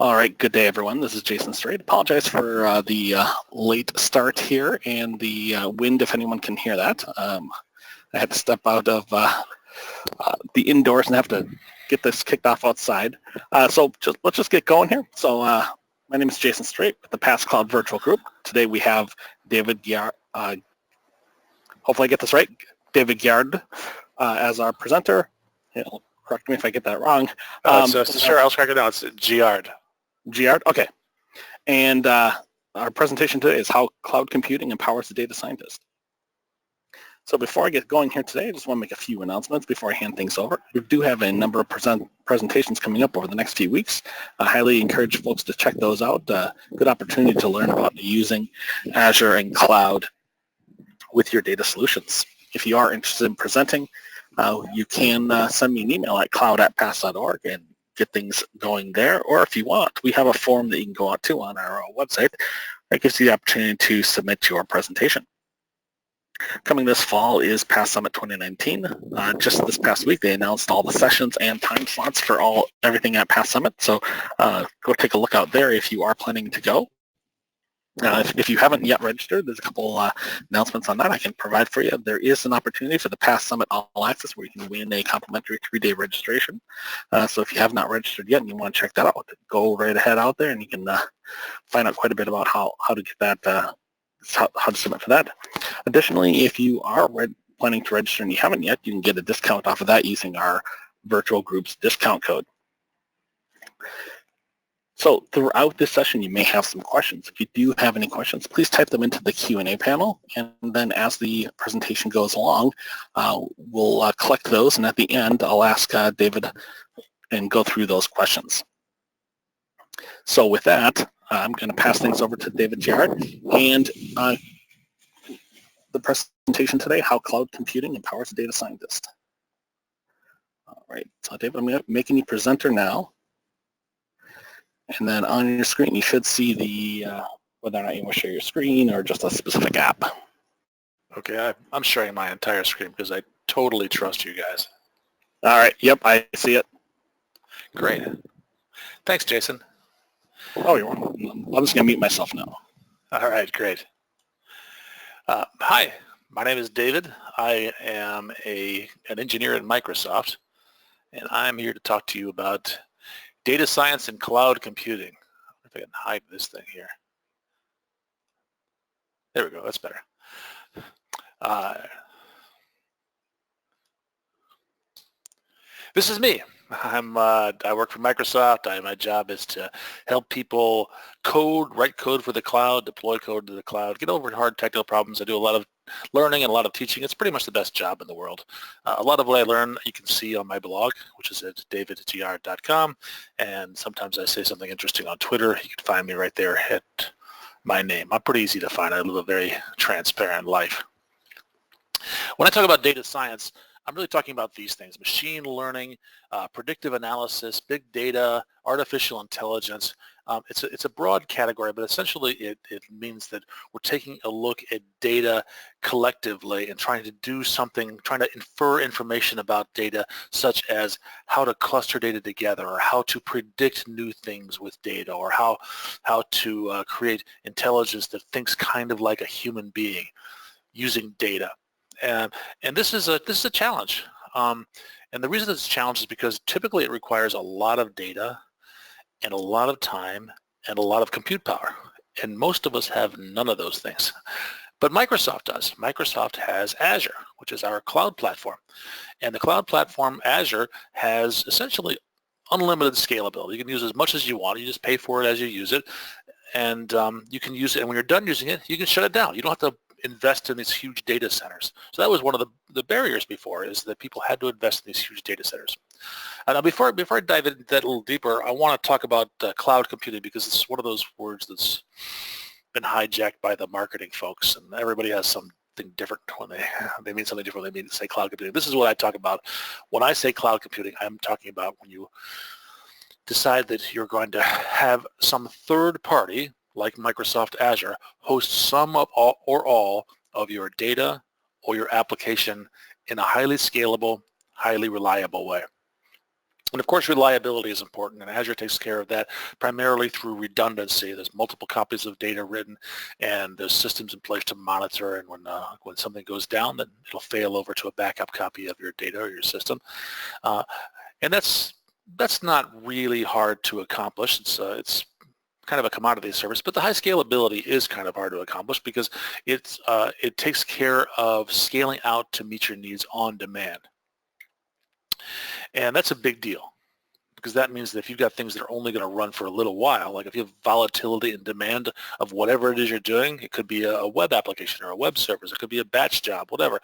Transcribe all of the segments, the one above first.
All right, good day, everyone. This is Jason Strait. Apologize for the late start here and the wind, if anyone can hear that. I had to step out of the indoors and have to get this kicked off outside. Let's just get going here. So my name is Jason Strait with the Pass Cloud Virtual Group. Today we have David Giard, hopefully I get this right, David Giard as our presenter. Correct me if I get that wrong. Sure, I'll check it out. It's Giard. Giard, okay. And our presentation today is how cloud computing empowers the data scientist. So before I get going here today, I just want to make a few announcements before I hand things over. We do have a number of presentations coming up over the next few weeks. I highly encourage folks to check those out. Good opportunity to learn about using Azure and cloud with your data solutions. If you are interested in presenting, you can send me an email at cloud@pass.org and get things going there. Or if you want, we have a form that you can go out to on our website that gives you the opportunity to submit your presentation. Coming this fall is Pass Summit 2019. Just this past week, they announced all the sessions and time slots for everything at Pass Summit. So go take a look out there if you are planning to go. If you haven't yet registered, there's a couple announcements on that I can provide for you. There is an opportunity for the Pass Summit All Access where you can win a complimentary 3-day registration. So if you have not registered yet and you want to check that out, go right ahead out there and you can find out quite a bit about how to get that, how to submit for that. Additionally, if you are planning to register and you haven't yet, you can get a discount off of that using our virtual group's discount code. So throughout this session, you may have some questions. If you do have any questions, please type them into the Q&A panel, and then as the presentation goes along, we'll collect those, and at the end, I'll ask David and go through those questions. So with that, I'm going to pass things over to David Giard, and the presentation today, how cloud computing empowers a data scientist. All right, so David, I'm making you presenter now. And then on your screen, you should see the whether or not you want to share your screen or just a specific app. Okay, I'm sharing my entire screen because I totally trust you guys. All right, yep, I see it. Great. Thanks, Jason. Oh, you're welcome. I'm just going to mute myself now. All right, great. Hi, my name is David. I am an engineer at Microsoft, and I'm here to talk to you about data science and cloud computing. I wonder if I can hide this thing here. There we go, that's better. This is me. I work for Microsoft. My job is to help people write code for the cloud, deploy code to the cloud, get over hard technical problems. I do a lot of learning and a lot of teaching. It's pretty much the best job in the world. A lot of what I learn you can see on my blog, which is at davidgiard.com, and sometimes I say something interesting on Twitter. You can find me right there at my name. I'm pretty easy to find. I live a very transparent life. When I talk about data science, I'm really talking about these things: machine learning, predictive analysis, big data, artificial intelligence. It's a broad category, but essentially it means that we're taking a look at data collectively and trying to do something, trying to infer information about data, such as how to cluster data together, or how to predict new things with data, or how to create intelligence that thinks kind of like a human being using data. And this is a challenge. And the reason it's a challenge is because typically it requires a lot of data and a lot of time and a lot of compute power. And most of us have none of those things. But Microsoft does. Microsoft has Azure, which is our cloud platform. And the cloud platform, Azure, has essentially unlimited scalability. You can use as much as you want. You just pay for it as you use it. And you can use it. And when you're done using it, you can shut it down. You don't have to invest in these huge data centers. So that was one of the barriers before, is that people had to invest in these huge data centers. Now before I dive into that a little deeper, I want to talk about cloud computing, because it's one of those words that's been hijacked by the marketing folks, and everybody has something different when they mean something different when they mean to say cloud computing. This is what I talk about. When I say cloud computing, I'm talking about when you decide that you're going to have some third party, like Microsoft Azure, host some of all of your data or your application in a highly scalable, highly reliable way. And of course, reliability is important, and Azure takes care of that primarily through redundancy. There's multiple copies of data written, and there's systems in place to monitor, and when something goes down, then it'll fail over to a backup copy of your data or your system. And that's not really hard to accomplish. It's kind of a commodity service, but the high scalability is kind of hard to accomplish because it takes care of scaling out to meet your needs on demand. And that's a big deal because that means that if you've got things that are only going to run for a little while, like if you have volatility in demand of whatever it is you're doing, it could be a web application or a web service, it could be a batch job, whatever.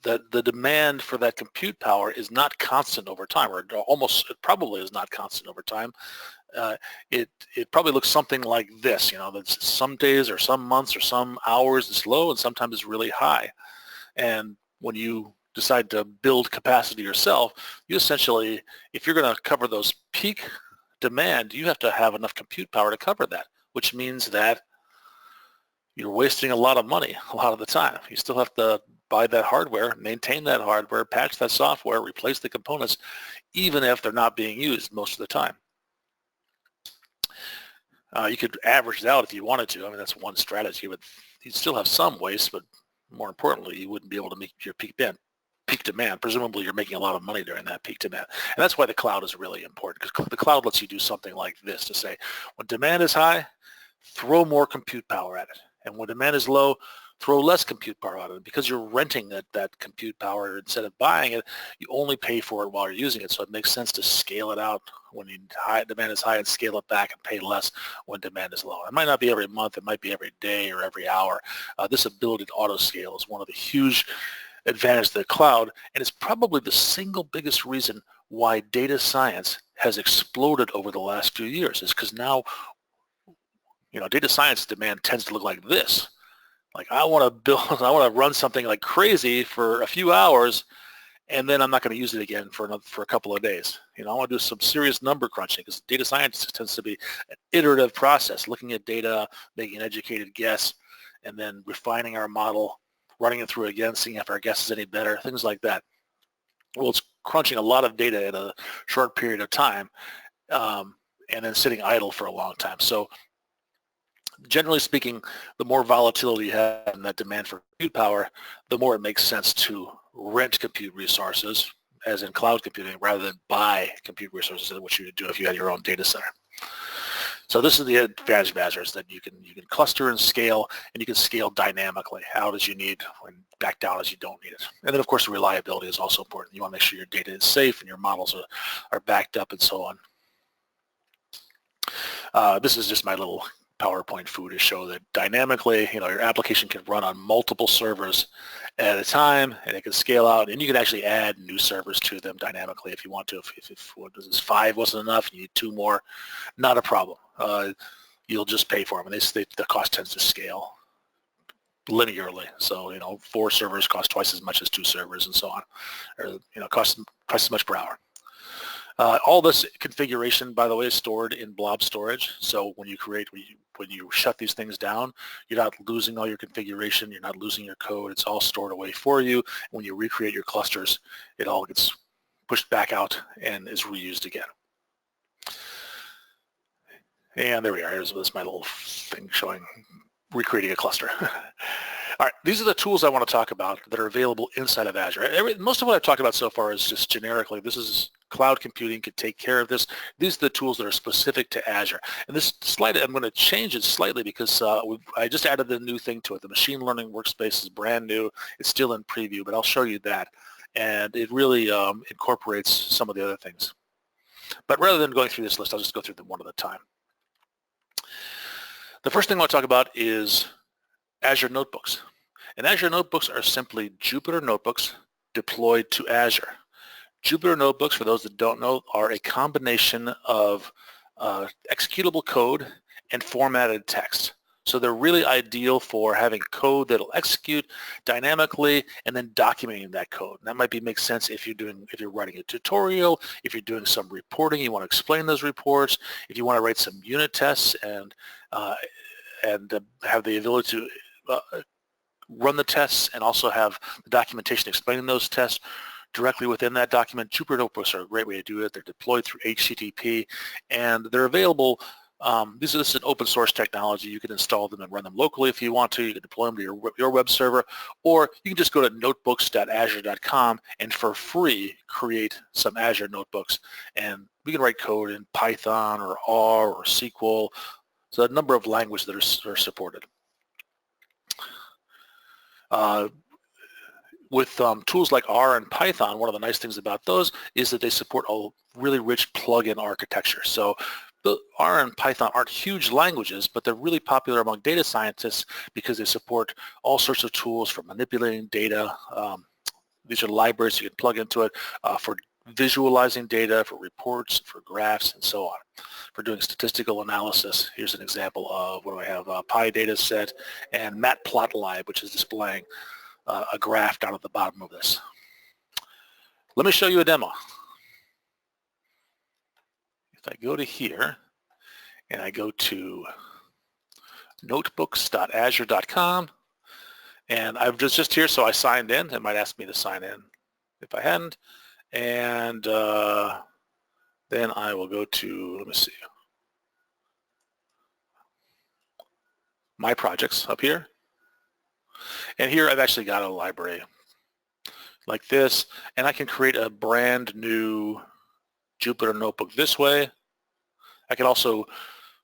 The demand for that compute power is not constant over time, or almost, it probably is not constant over time. It probably looks something like this, that some days or some months or some hours it's low and sometimes it's really high. And when you decide to build capacity yourself, you essentially, if you're going to cover those peak demand, you have to have enough compute power to cover that, which means that you're wasting a lot of money a lot of the time. You still have to buy that hardware, maintain that hardware, patch that software, replace the components, even if they're not being used most of the time. You could average it out if you wanted to. I mean, that's one strategy, but you'd still have some waste, but more importantly, you wouldn't be able to meet your peak demand. Presumably, you're making a lot of money during that peak demand. And that's why the cloud is really important, because the cloud lets you do something like this to say, when demand is high, throw more compute power at it. And when demand is low, throw less compute power at it. Because you're renting that compute power instead of buying it, you only pay for it while you're using it. So it makes sense to scale it out when demand is high and scale it back and pay less when demand is low. It might not be every month. It might be every day or every hour. This ability to auto scale is one of the huge advantages of the cloud, and it's probably the single biggest reason why data science has exploded over the last few years, is because now, data science demand tends to look like this. Like, I want to run something like crazy for a few hours, and then I'm not going to use it again for a couple of days. I want to do some serious number crunching, because data science tends to be an iterative process, looking at data, making an educated guess, and then refining our model, running it through again, seeing if our guess is any better, things like that. Well, it's crunching a lot of data in a short period of time, and then sitting idle for a long time. So generally speaking, the more volatility you have in that demand for compute power, the more it makes sense to rent compute resources, as in cloud computing, rather than buy compute resources, which you would do if you had your own data center. So this is the advantage of Azure, is that you can cluster and scale, and you can scale dynamically out as you need and back down as you don't need it. And then, of course, the reliability is also important. You want to make sure your data is safe and your models are backed up and so on. This is just my little PowerPoint foo to show that dynamically, your application can run on multiple servers at a time, and it can scale out, and you can actually add new servers to them dynamically if you want to. If 5 wasn't enough, you need 2 more, not a problem. You'll just pay for them, and the cost tends to scale linearly. So 4 servers cost twice as much as 2 servers, and so on, or cost twice as much per hour. All this configuration, by the way, is stored in blob storage. So when you shut these things down, you're not losing all your configuration. You're not losing your code. It's all stored away for you. When you recreate your clusters, it all gets pushed back out and is reused again. And there we are. Here's my little thing showing recreating a cluster. All right, these are the tools I want to talk about that are available inside of Azure. Most of what I've talked about so far is just generically. This is cloud computing could take care of this. These are the tools that are specific to Azure. And this slide, I'm going to change it slightly because I just added a new thing to it. The machine learning workspace is brand new. It's still in preview, but I'll show you that. And it really incorporates some of the other things. But rather than going through this list, I'll just go through them one at a time. The first thing I want to talk about is Azure Notebooks. And Azure Notebooks are simply Jupyter Notebooks deployed to Azure. Jupyter Notebooks, for those that don't know, are a combination of executable code and formatted text. So they're really ideal for having code that'll execute dynamically and then documenting that code. And that might make sense if you're writing a tutorial, if you're doing some reporting, you want to explain those reports, if you want to write some unit tests and have the ability to run the tests and also have the documentation explaining those tests. directly within that document. Jupyter Notebooks are a great way to do it. They're deployed through HTTP, and they're available. This is an open source technology. You can install them and run them locally if you want to. You can deploy them to your web server, or you can just go to notebooks.azure.com and for free create some Azure notebooks. And we can write code in Python or R or SQL. So a number of languages that are supported. With tools like R and Python, one of the nice things about those is that they support a really rich plugin architecture. So the R and Python aren't huge languages, but they're really popular among data scientists because they support all sorts of tools for manipulating data. These are libraries you can plug into it for visualizing data, for reports, for graphs, and so on. For doing statistical analysis, here's an example of what do I have, a Pi data set and Matplotlib, which is displaying a graph down at the bottom of this. Let me show you a demo. If I go to here and I go to notebooks.azure.com, and I'm just here, so I signed in. It might ask me to sign in if I hadn't. And then I will go to, let me see, my projects up here. And here I've actually got a library like this, and I can create a brand new Jupyter Notebook this way. I can also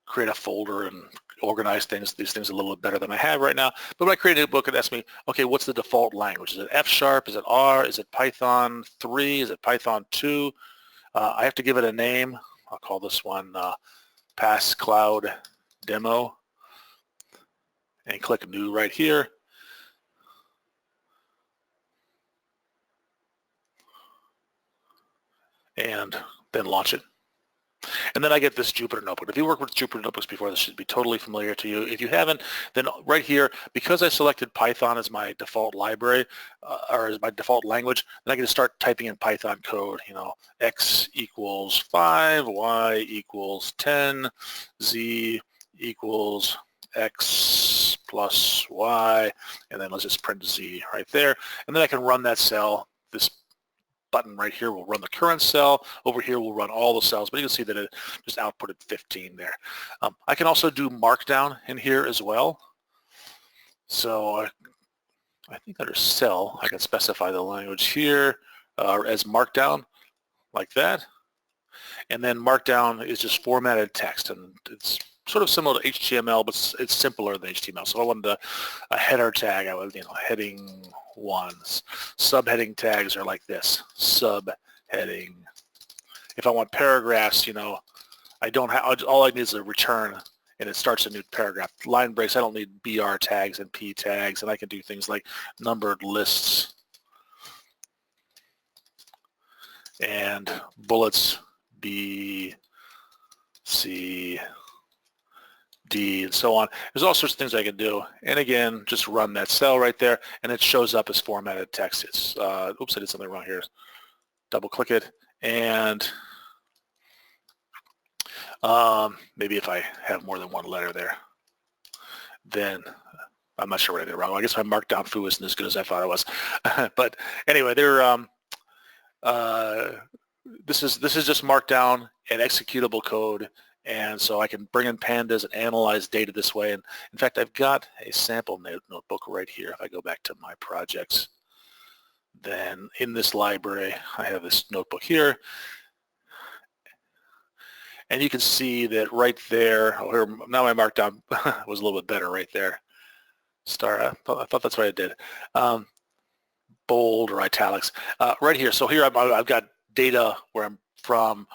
create a folder and organize these things a little bit better than I have right now. But when I create a book, it asks me, okay, what's the default language? Is it F#? Is it R? Is it Python 3? Is it Python 2? I have to give it a name. I'll call this one Pass Cloud Demo, and click New right here. And then launch it. And then I get this Jupyter Notebook. If you worked with Jupyter Notebooks before, this should be totally familiar to you. If you haven't, then right here, because I selected Python as my default library, or as my default language, then I can just start typing in Python code, you know, X equals 5, Y equals 10, Z equals X plus Y, and then let's just print Z right there. And then I can run that cell. This button right here will run the current cell. Over here will run all the cells, but you can see that it just outputted 15 there. I can also do markdown in here as well. So I think under cell, I can specify the language here as markdown, like that. And then markdown is just formatted text, and it's sort of similar to HTML, but it's simpler than HTML. So I wanted a header tag. I would, you know, heading 1. Subheading tags are like this. Subheading. If I want paragraphs, you know, I don't have, all I need is a return, and it starts a new paragraph. Line breaks, I don't need BR tags and P tags, and I can do things like numbered lists and bullets, B, C, D, and so on. There's all sorts of things I can do. And again, just run that cell right there, and it shows up as formatted text. It's, oops, I did something wrong here. Double click it, and maybe if I have more than one letter there, then I'm not sure what I did wrong. I guess my markdown foo isn't as good as I thought it was. But anyway, this is just markdown and executable code. And so I can bring in pandas and analyze data this way. And in fact, I've got a sample notebook right here. If I go back to my projects, then in this library, I have this notebook here. And you can see that right there, oh, here, now my markdown was a little bit better right there. Star, I thought that's what I did. Bold or italics. Right here, so here I've got data where I'm from.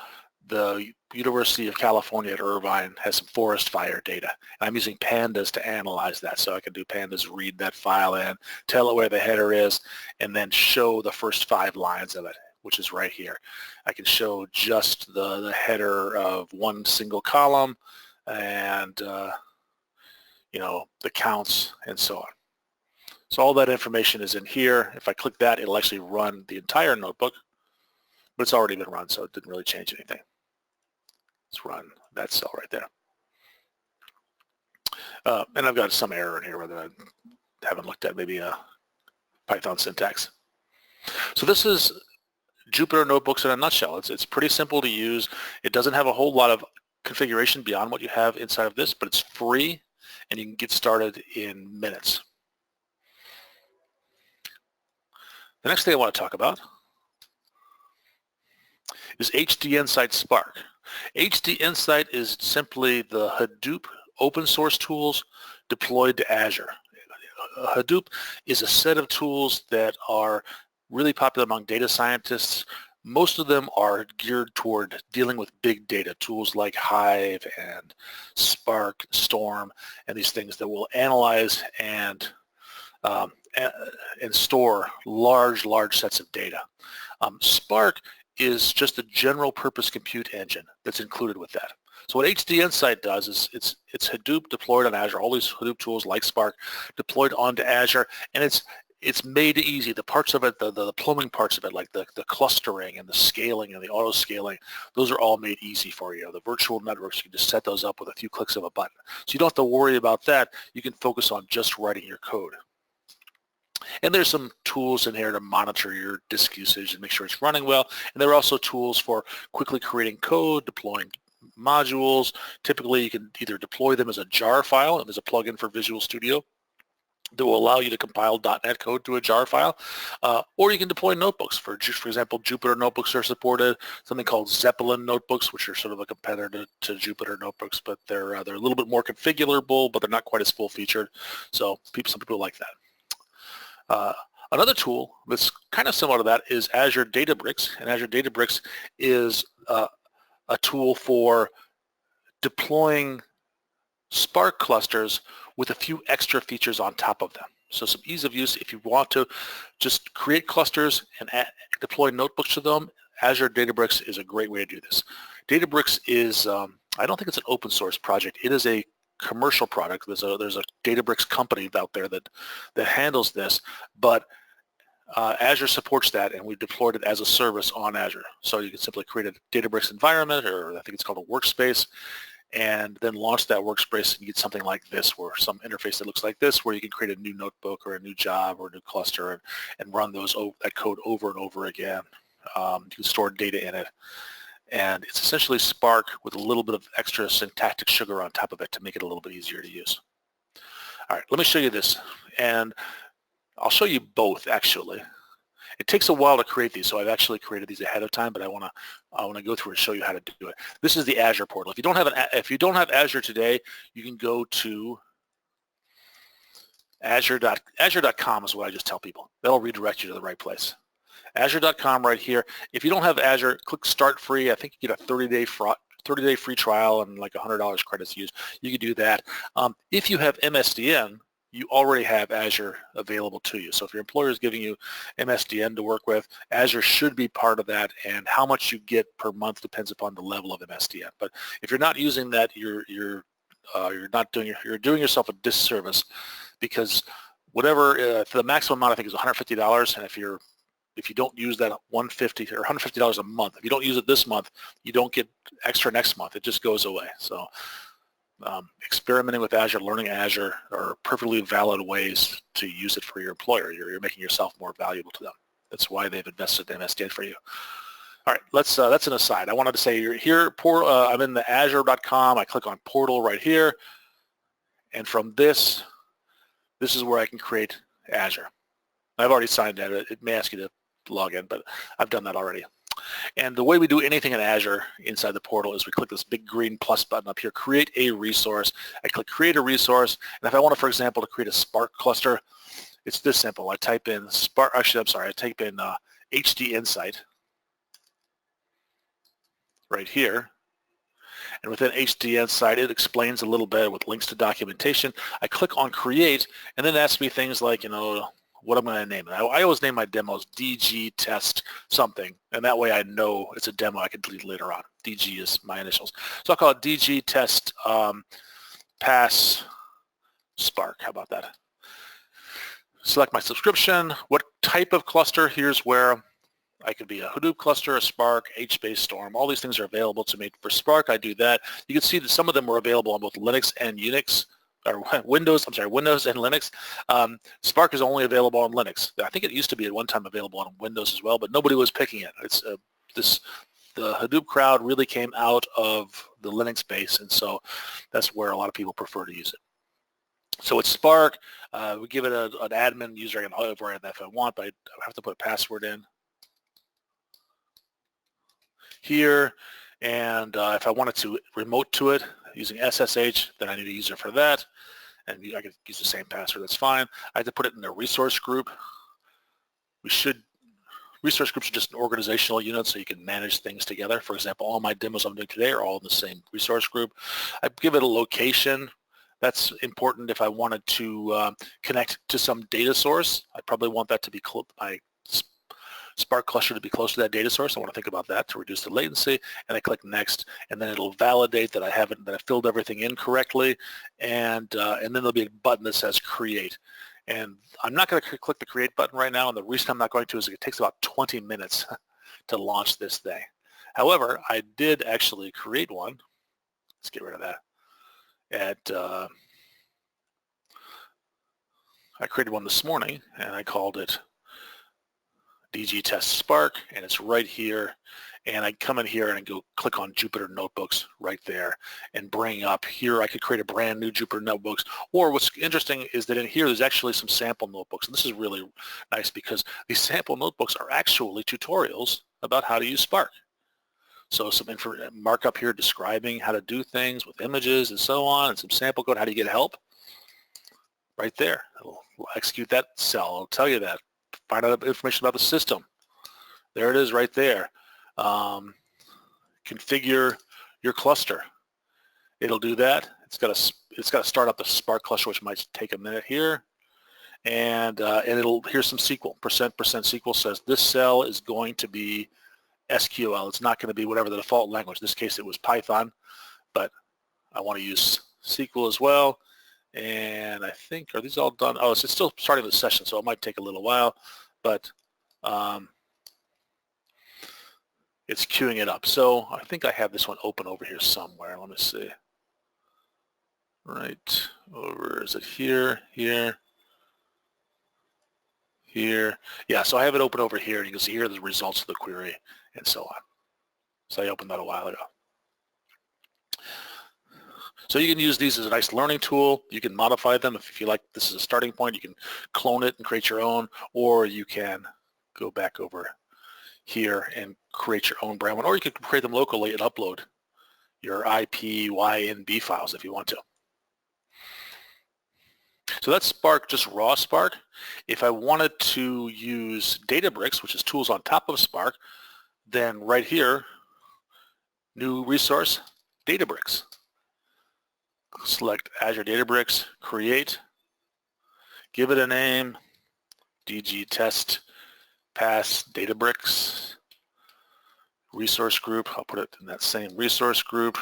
The University of California at Irvine has some forest fire data. And I'm using pandas to analyze that. So I can do pandas read that file in, tell it where the header is, and then show the first 5 lines of it, which is right here. I can show just the header of one single column and, you know, the counts and so on. So all that information is in here. If I click that, it'll actually run the entire notebook, but it's already been run, so it didn't really change anything. Let's run that cell right there. And I've got some error in here whether I haven't looked at maybe a Python syntax. So this is Jupyter Notebooks in a nutshell. It's pretty simple to use. It doesn't have a whole lot of configuration beyond what you have inside of this, but it's free and you can get started in minutes. The next thing I want to talk about is HD Insight Spark. HD Insight is simply the Hadoop open source tools deployed to Azure. Hadoop is a set of tools that are really popular among data scientists. Most of them are geared toward dealing with big data, tools like Hive and Spark, Storm, and these things that will analyze and store large sets of data. Spark is just a general purpose compute engine that's included with that. So what HD Insight does is it's Hadoop deployed on Azure, all these Hadoop tools like Spark deployed onto Azure, and it's made easy. The parts of it, the plumbing parts of it, like the clustering and the scaling and the auto scaling, those are all made easy for you. The virtual networks, you can just set those up with a few clicks of a button. So you don't have to worry about that. You can focus on just writing your code. And there's some tools in here to monitor your disk usage and make sure it's running well. And there are also tools for quickly creating code, deploying modules. Typically, you can either deploy them as a jar file, and there's a plugin for Visual Studio that will allow you to compile .NET code to a jar file, or you can deploy notebooks. For example, Jupyter Notebooks are supported, something called Zeppelin Notebooks, which are sort of a competitor to Jupyter Notebooks, but they're a little bit more configurable, but they're not quite as full-featured, so some people like that. Another tool that's kind of similar to that is Azure Databricks, and Azure Databricks is a tool for deploying Spark clusters with a few extra features on top of them. So some ease of use. If you want to just create clusters and deploy notebooks to them, Azure Databricks is a great way to do this. Databricks is, I don't think it's an open source project. It is a commercial product. There's a Databricks company out there that handles this, but Azure supports that, and we deployed it as a service on Azure. So you can simply create a Databricks environment, or I think it's called a workspace, and then launch that workspace and you get something like this, where some interface that looks like this, where you can create a new notebook or a new job or a new cluster and run that code over and over again. You can store data in it. And it's essentially Spark with a little bit of extra syntactic sugar on top of it to make it a little bit easier to use. All right, let me show you this. And I'll show you both, actually. It takes a while to create these, so I've actually created these ahead of time, but I want to go through and show you how to do it. This is the Azure portal. If you don't have Azure today, you can go to Azure.com is what I just tell people. That'll redirect you to the right place. Azure.com right here. If you don't have Azure, click Start Free. I think you get a 30-day free trial and like $100 credits used. You can do that. If you have MSDN, you already have Azure available to you. So if your employer is giving you MSDN to work with, Azure should be part of that, and how much you get per month depends upon the level of MSDN. But if you're not using that, you're doing yourself a disservice, because whatever for the maximum amount I think is $150, and if you don't use that $150 or $150 a month, if you don't use it this month, you don't get extra next month. It just goes away. So experimenting with Azure, learning Azure are perfectly valid ways to use it for your employer. You're making yourself more valuable to them. That's why they've invested in MSDN for you. All right, that's an aside. I wanted to say you're here. I'm in the Azure.com. I click on Portal right here, and from this is where I can create Azure. I've already signed in. It may ask you to log in, but I've done that already. And the way we do anything in Azure inside the portal is we click this big green plus button up here, create a resource. I click create a resource, and if I want to, for example, to create a Spark cluster, it's this simple. I type in Spark, actually, I'm sorry, I type in HD Insight right here. And within HD Insight, it explains a little bit with links to documentation. I click on create, and then it asks me things like, what I'm going to name it. I always name my demos DG test something, and that way I know it's a demo I can delete later on. DG is my initials. So I'll call it DG test pass Spark. How about that? Select my subscription. What type of cluster? Here's where I could be a Hadoop cluster, a Spark, HBase, Storm. All these things are available to me. For Spark, I do that. You can see that some of them were available on both Linux and Unix or Windows and Linux. Spark is only available on Linux. I think it used to be at one time available on Windows as well, but nobody was picking it. It's the Hadoop crowd really came out of the Linux base, and so that's where a lot of people prefer to use it. So it's Spark. We give it an admin user. I can override that if I want, but I have to put a password in here. And if I wanted to remote to it using SSH, then I need a user for that. And I could use the same password. That's fine. I have to put it in a resource group. Resource groups are just an organizational unit so you can manage things together. For example, all my demos I'm doing today are all in the same resource group. I give it a location. That's important if I wanted to connect to some data source. I probably want that to be my Spark cluster to be close to that data source. I want to think about that to reduce the latency, and I click next, and then it'll validate that I filled everything in correctly, and then there'll be a button that says create. And I'm not going to click the create button right now, and the reason I'm not going to is it takes about 20 minutes to launch this thing. However, I did actually create one. Let's get rid of that. I created one this morning, and I called it DG Test Spark, and it's right here. And I come in here and I go click on Jupyter Notebooks right there and bring up here. I could create a brand new Jupyter Notebooks. Or what's interesting is that in here there's actually some sample notebooks, and this is really nice because these sample notebooks are actually tutorials about how to use Spark. So some markup here describing how to do things with images and so on, and some sample code, how do you get help? Right there. It'll execute that cell. It'll tell you that. Find out information about the system. There it is right there. Configure your cluster. It'll do that. It's got to start up the Spark cluster, which might take a minute here. And here's some SQL. Percent SQL says this cell is going to be SQL. It's not going to be whatever the default language. In this case, it was Python, but I want to use SQL as well. And I think, are these all done? Oh, it's still starting the session, so it might take a little while, but it's queuing it up. So I think I have this one open over here somewhere. Let me see. Right over, is it here, here? Here. Yeah, so I have it open over here, and you can see here the results of the query and so on. So I opened that a while ago. So you can use these as a nice learning tool. You can modify them if you like. This is a starting point. You can clone it and create your own, or you can go back over here and create your own brand one, or you can create them locally and upload your IPYNB files if you want to. So that's Spark, just raw Spark. If I wanted to use Databricks, which is tools on top of Spark, then right here, new resource, Databricks. Select Azure Databricks, create, give it a name, DG Test Pass Databricks, resource group. I'll put it in that same resource group,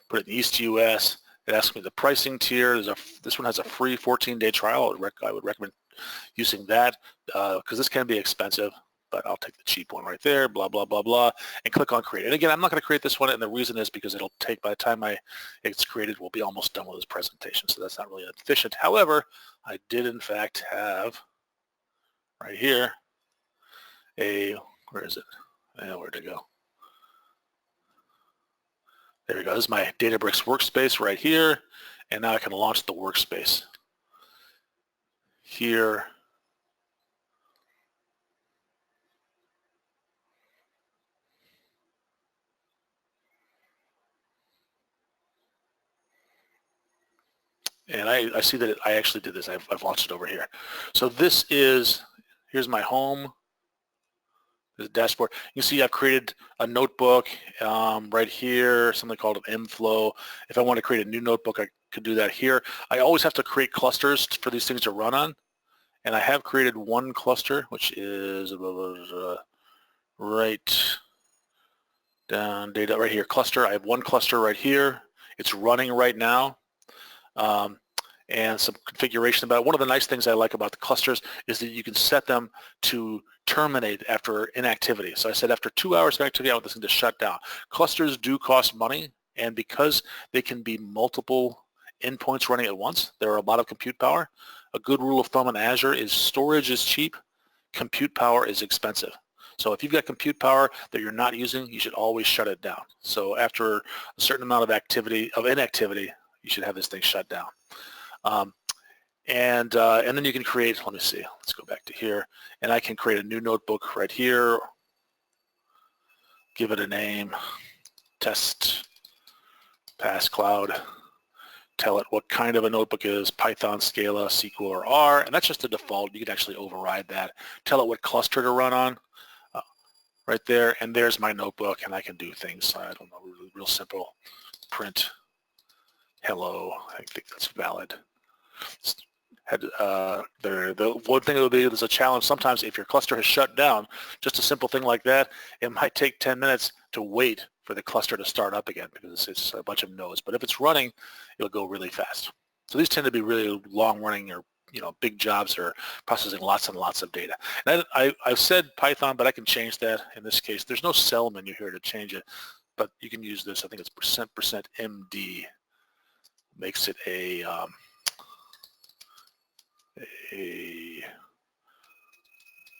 put it in East US. It asks me the pricing tier. This one has a free 14-day trial. I would recommend using that because this can be expensive, but I'll take the cheap one right there, blah, blah, blah, blah, and click on create. And again, I'm not going to create this one, and the reason is because it'll take, by the time it's created, we'll be almost done with this presentation, so that's not really efficient. However, I did in fact have right here where is it? Where'd it go? There we go. This is my Databricks workspace right here, and now I can launch the workspace here. And I see that I actually did this. I've launched it over here. So here's my home. There's a dashboard. You can see I've created a notebook right here, something called an mflow. If I want to create a new notebook, I could do that here. I always have to create clusters for these things to run on. And I have created one cluster, which is right down data right here, cluster. I have one cluster right here. It's running right now. And some configuration about it. One of the nice things I like about the clusters is that you can set them to terminate after inactivity. So I said after 2 hours of activity, I want this thing to shut down. Clusters do cost money, and because they can be multiple endpoints running at once. There are a lot of compute power. A good rule of thumb in Azure is storage is cheap, compute power is expensive. So if you've got compute power that you're not using, you should always shut it down. So after a certain amount of inactivity, you should have this thing shut down. And then you can create, let me see, let's go back to here, and I can create a new notebook right here, give it a name, test, pass cloud, tell it what kind of a notebook it is, Python, Scala, SQL, or R, and that's just the default. You can actually override that. Tell it what cluster to run on, right there, and there's my notebook, and I can do things, I don't know, real simple, print, hello, I think that's valid. The one thing that will be, there's a challenge sometimes if your cluster has shut down, just a simple thing like that, it might take 10 minutes to wait for the cluster to start up again because it's a bunch of nodes. But if it's running, it'll go really fast. So these tend to be really long running or big jobs or processing lots and lots of data. And I've said Python, but I can change that in this case. There's no cell menu here to change it, but you can use this. I think it's %MD makes it a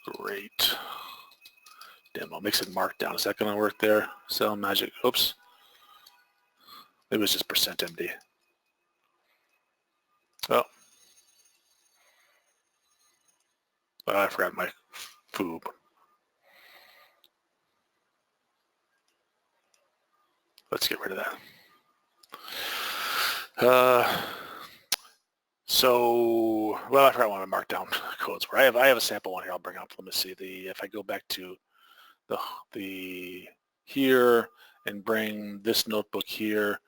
great demo. Makes it markdown. Is that going to work there? Cell magic. Oops. It was just %MD. Oh. I forgot my foob. Let's get rid of that. So, well, I forgot one of my markdown codes were. I have a sample one here. I'll bring up. Let me see. If I go back to the here and bring this notebook here,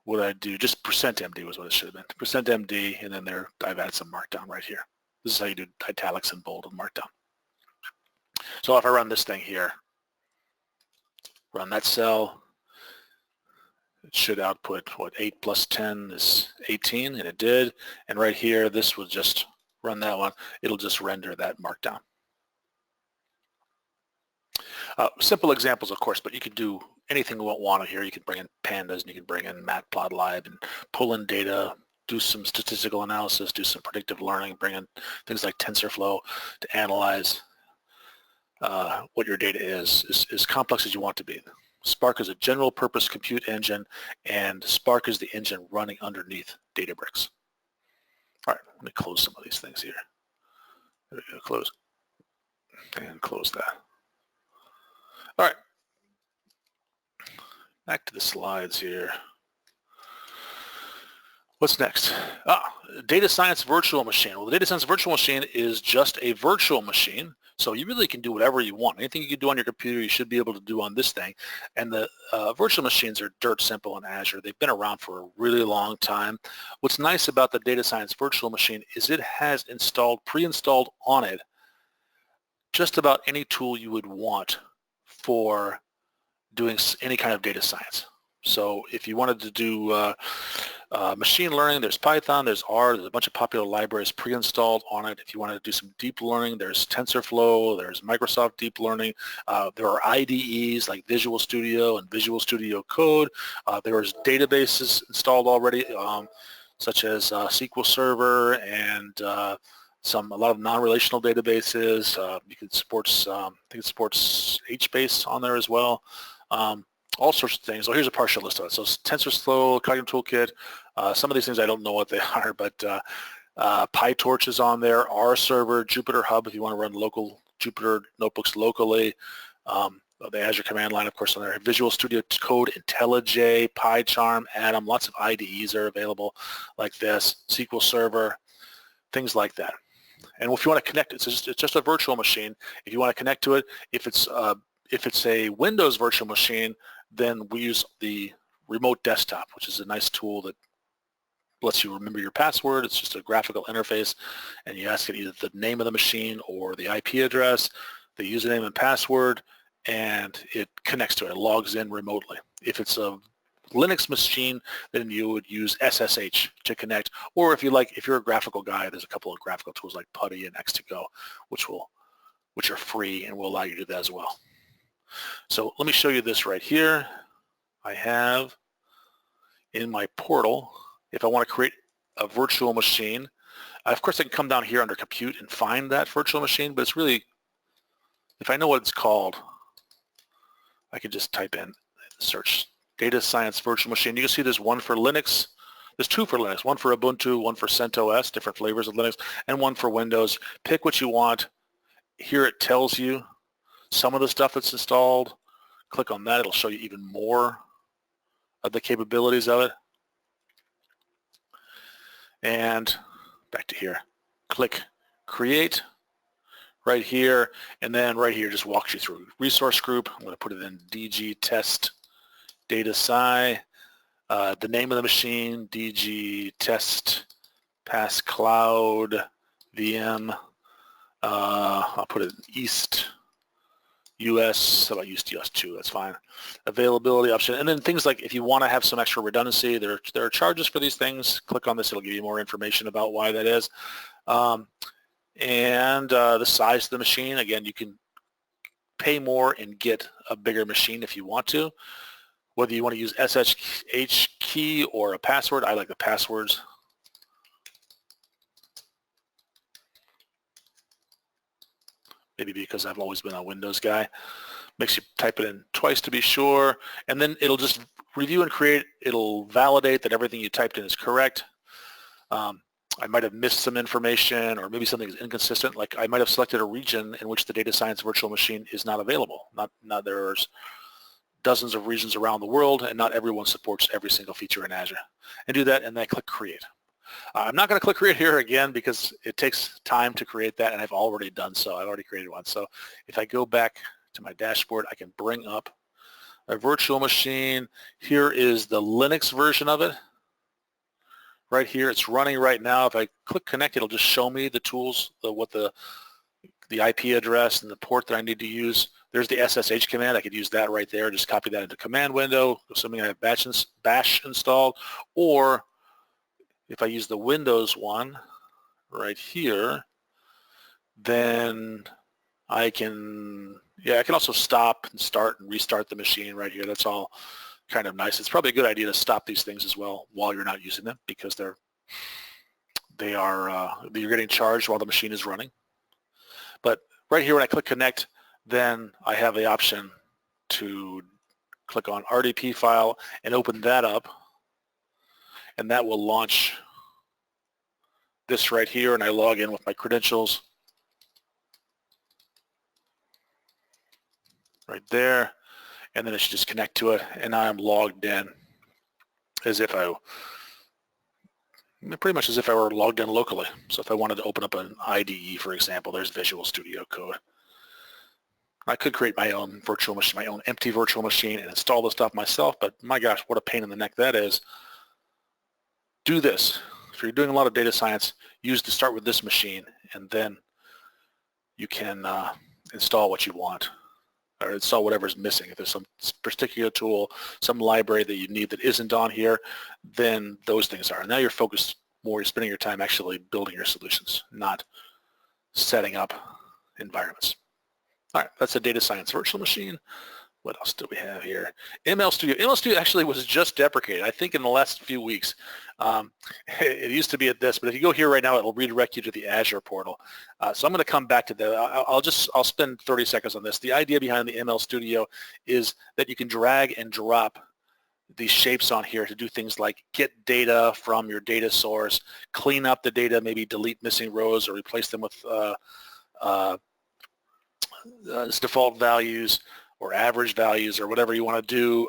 what I do, just %MD was what it should have been. %MD, and then there I've added some markdown right here. This is how you do italics and bold and markdown. So if I run this thing here, run that cell, it should output, what, 8 plus 10 is 18, and it did. And right here, this will just run that one. It'll just render that markdown. Simple examples, of course, but you can do anything you want here. You can bring in pandas, and you can bring in matplotlib and pull in data, do some statistical analysis, do some predictive learning, bring in things like TensorFlow to analyze what your data is as complex as you want to be. Spark is a general purpose compute engine, and Spark is the engine running underneath Databricks. All right, let me close some of these things here. There we go, close. And close that. All right, back to the slides here. What's next? Data science virtual machine. Well, the data science virtual machine is just a virtual machine, so you really can do whatever you want. Anything you can do on your computer, you should be able to do on this thing. And the virtual machines are dirt simple in Azure. They've been around for a really long time. What's nice about the data science virtual machine is it has pre-installed on it just about any tool you would want for doing any kind of data science. So if you wanted to do machine learning, there's Python, there's R, there's a bunch of popular libraries pre-installed on it. If you wanted to do some deep learning, there's TensorFlow, there's Microsoft Deep Learning. There are IDEs like Visual Studio and Visual Studio Code. There's databases installed already, such as SQL Server and a lot of non-relational databases. You can support, I think it supports HBase on there as well. All sorts of things. So here's a partial list of it. So TensorFlow, Cognitive Toolkit, some of these things I don't know what they are, but PyTorch is on there, R Server, Jupyter Hub if you want to run local Jupyter Notebooks locally, the Azure command line, of course, on there, Visual Studio Code, IntelliJ, PyCharm, Atom, lots of IDEs are available like this, SQL Server, things like that. And if you want to connect it, it's just a virtual machine. If you want to connect to it, if it's a Windows virtual machine, then we use the remote desktop, which is a nice tool that lets you remember your password. It's just a graphical interface, and you ask it either the name of the machine or the IP address, the username and password, and it connects to it. It logs in remotely. If it's a Linux machine, then you would use SSH to connect, or if you're a graphical guy, there's a couple of graphical tools like Putty and X2Go, which are free and will allow you to do that as well. So let me show you this right here. I have in my portal, if I want to create a virtual machine, of course I can come down here under compute and find that virtual machine, but it's really, if I know what it's called, I can just type in search data science virtual machine. You can see there's one for Linux, there's two for Linux, one for Ubuntu, one for CentOS, different flavors of Linux, and one for Windows. Pick what you want. Here it tells you some of the stuff that's installed. Click on that, it'll show you even more of the capabilities of it. And back to here, click create right here, and then right here just walks you through resource group. I'm going to put it in DG test data sci, the name of the machine, DG test pass cloud VM. I'll put it in East US, how about East US 2, that's fine. Availability option, and then things like if you want to have some extra redundancy, there are charges for these things. Click on this, it'll give you more information about why that is. And the size of the machine, again, you can pay more and get a bigger machine if you want to. Whether you want to use SSH key or a password, I like the passwords. Maybe because I've always been a Windows guy. Makes you type it in twice to be sure, and then it'll just review and create. It'll validate that everything you typed in is correct. I might have missed some information, or maybe something is inconsistent. Like I might have selected a region in which the data science virtual machine is not available. Not there's dozens of regions around the world, and not everyone supports every single feature in Azure. And do that, and then click create. I'm not going to click create here again because it takes time to create that, and I've already done so. I've already created one. So if I go back to my dashboard, I can bring up a virtual machine. Here is the Linux version of it. Right here, it's running right now. If I click connect, it'll just show me the tools, what the IP address and the port that I need to use. There's the SSH command. I could use that right there. Just copy that into command window, assuming I have bash installed. Or if I use the Windows one right here, then I can also stop and start and restart the machine right here. That's all kind of nice. It's probably a good idea to stop these things as well while you're not using them, because you're getting charged while the machine is running. But right here when I click connect, then I have the option to click on RDP file and open that up, and that will launch this right here, and I log in with my credentials right there, and then it should just connect to it, and I'm logged in pretty much as if I were logged in locally. So if I wanted to open up an IDE, for example, there's Visual Studio Code. I could create my own virtual machine, my own empty virtual machine, and install the stuff myself, but my gosh, what a pain in the neck that is. Do this. If you're doing a lot of data science, start with this machine, and then you can install what you want, or install whatever's missing. If there's some particular tool, some library that you need that isn't on here, then those things are. And now you're focused more, you're spending your time actually building your solutions, not setting up environments. All right, that's a data science virtual machine. What else do we have here? ML Studio. ML Studio actually was just deprecated, I think, in the last few weeks. It used to be at this, but if you go here right now, it'll redirect you to the Azure portal. So I'm going to come back to that. I'll spend 30 seconds on this. The idea behind the ML Studio is that you can drag and drop these shapes on here to do things like get data from your data source, clean up the data, maybe delete missing rows or replace them with default values or average values or whatever you want to do.